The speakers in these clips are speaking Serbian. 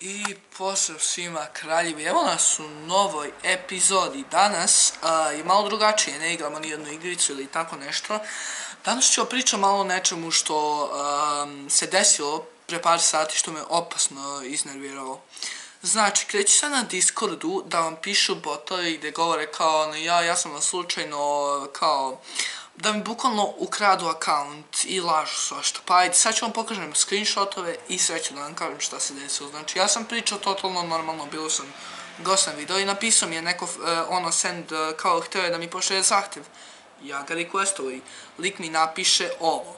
I pozdrav svima kraljevi, evo nas u novoj epizodi. Danas je malo drugačije, ne igramo nijednu igricu ili tako nešto. Danas ću pričati malo o nečemu što se desilo pre par sati, što me opasno iznerviralo. Znači, kreću se na Discordu da vam pišu botovi gdje govore kao ja sam vas slučajno kao da mi bukvalno ukradu account i lažu svašta. Pa ajde, sad ću vam pokažem screenshotove i sve ću da vam kažem šta se desilo. Znači, ja sam pričao totalno normalno, bilo sam gostan video i napisao mi je neko send kao htio je da mi pošalje zahtjev. Ja ga requestovo i lik mi napiše ovo.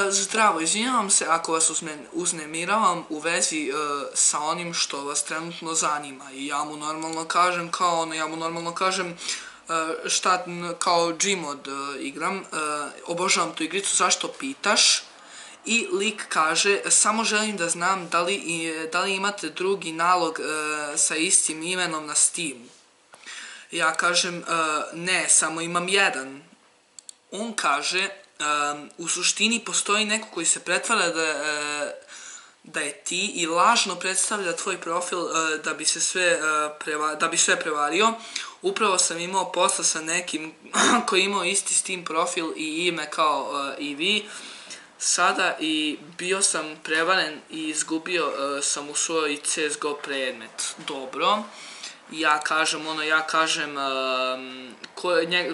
Zdravo, izvinjavam se ako vas uznemiravam u vezi sa onim što vas trenutno zanima. I ja mu normalno kažem šta kao Gmod igram, obožavam tu igricu, zašto pitaš? I lik kaže, samo želim da znam da li imate drugi nalog sa istim imenom na Steamu. Ja kažem, ne, samo imam jedan. On kaže, u suštini postoji neko koji se pretvara da je ti i lažno predstavlja tvoj profil da bi sve prevario. Upravo sam imao posla sa nekim koji je imao isti Steam profil i ime kao i vi. Sada i bio sam prevaren i izgubio sam u svoj CSGO predmet. Dobro. Ja kažem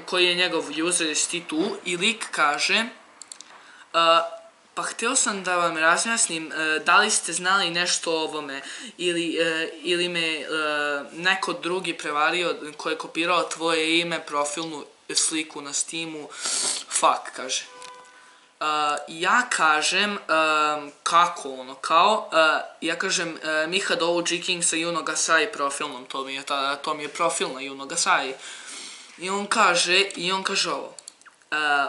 koji je njegov user, jesi ti tu? I lik kaže pa htio sam da vam razjasnim da li ste znali nešto o ovome ili me neko drugi prevario koji je kopirao tvoje ime, profilnu sliku na Steamu. Fuck, kaže. Ja kažem, kako ja kažem Miha Dovu G-King sa Juno Gasai profilnom, to mi je profil na Juno Gasai. I on kaže ovo,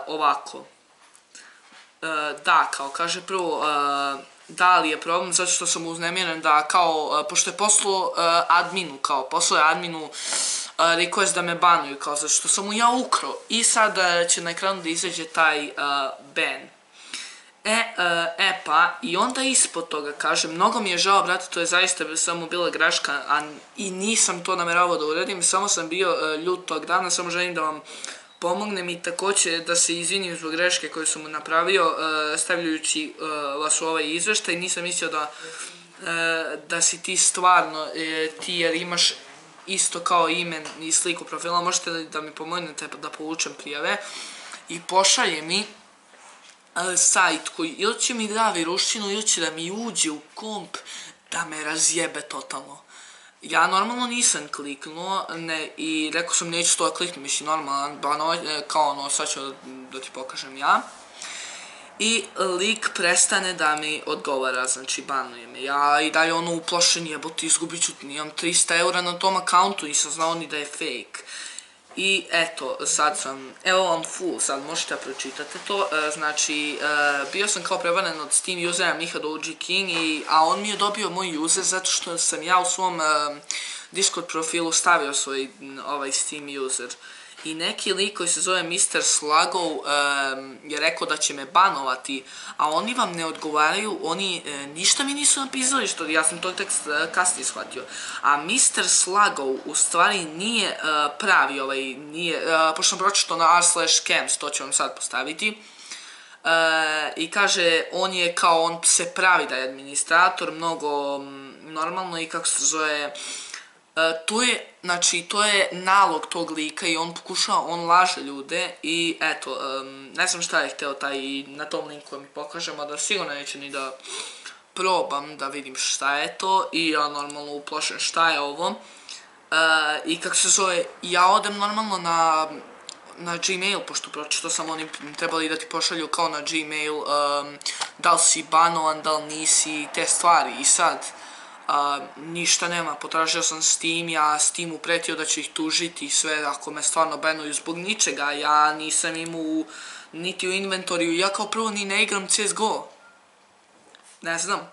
ovako. Da, kao kaže prvo, da li je problem, zato što sam uznemiren da kao, pošto je poslao adminu request da me banuju, kao zato što sam mu ja ukrao i sad će na ekranu da izađe taj ban. Pa, i onda ispod toga kaže, mnogo mi je žao, brate, to je zaista samo bila greška i nisam to nameravao da uradim, samo sam bio ljut tog dana, samo želim da vam pomognem i također da se izvinim zbog greške koju sam mu napravio stavljajući vas u ovaj izveštaj. Nisam mislio da si ti stvarno ti jer imaš isto kao ime i sliku profila, možete li da mi pomognete da povučem prijave i pošalje mi sajt koji ili će mi da virušćinu ili će da mi uđe u komp da me razjebe totalno. Ja normalno nisam kliknuo i rekao sam neću to kliknuti, mislim normalno, kao sad ću da ti pokažem ja. I lik prestane da mi odgovara, znači banuje me. Ja i dalje uplašen, jebote, izgubit ću, imam 300 eura na tom akauntu, nisam znao ni da je fake. I eto, evo vam full, sad možete da pročitate to, znači, bio sam kao prevaren od Steam usera Miha Doji King, a on mi je dobio moj user zato što sam ja u svom Discord profilu stavio svoj Steam user. I neki lik koji se zove Mr. Slugov je rekao da će me banovati, a oni vam ne odgovaraju, oni ništa mi nisu napisali, što ja sam to tek kasnije shvatio. A Mr. Slugov u stvari nije pravi pošto sam pročitao na r/cams, to ću vam sad postaviti. I kaže, on se pravi da je administrator, mnogo normalno i kako se zove. To je nalog tog lika i on laže ljude i eto, ne znam šta je hteo taj na tom linku da mi pokažemo, da sigurno neću ni da probam da vidim šta je to i ja normalno uplašen šta je ovo. I kako se zove, ja odem normalno na Gmail, pošto pročito sam oni trebali da ti pošalju kao na Gmail da li si banovan, da li nisi, te stvari i sad ništa nema, potražio sam Steam, ja Steamu pretio da ću ih tužiti i sve ako me stvarno banuju zbog ničega, ja nisam imao niti u inventoriju, ja kao prvo ni ne igram CSGO, ne znam.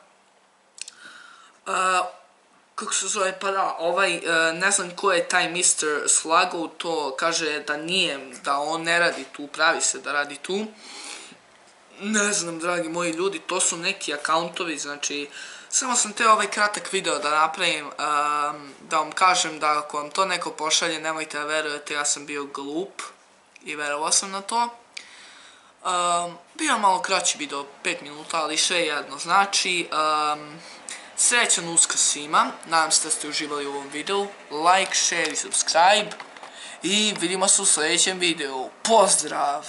Kako se zove, pa da, ne znam ko je taj Mr. Slugov, to kaže da nije, da on ne radi tu, pravi se da radi tu. ne znam, dragi moji ljudi, to su neki akauntovi, znači, samo sam teo ovaj kratak video da napravim, da vam kažem da ako vam to neko pošalje, nemojte da verujete, ja sam bio glup i verovao sam na to. Bio malo kraći video, 5 minuta, ali sve jedno, znači, srećan Uskrs svima, nadam se da ste uživali u ovom videu, like, share i subscribe i vidimo se u sljedećem videu, pozdrav!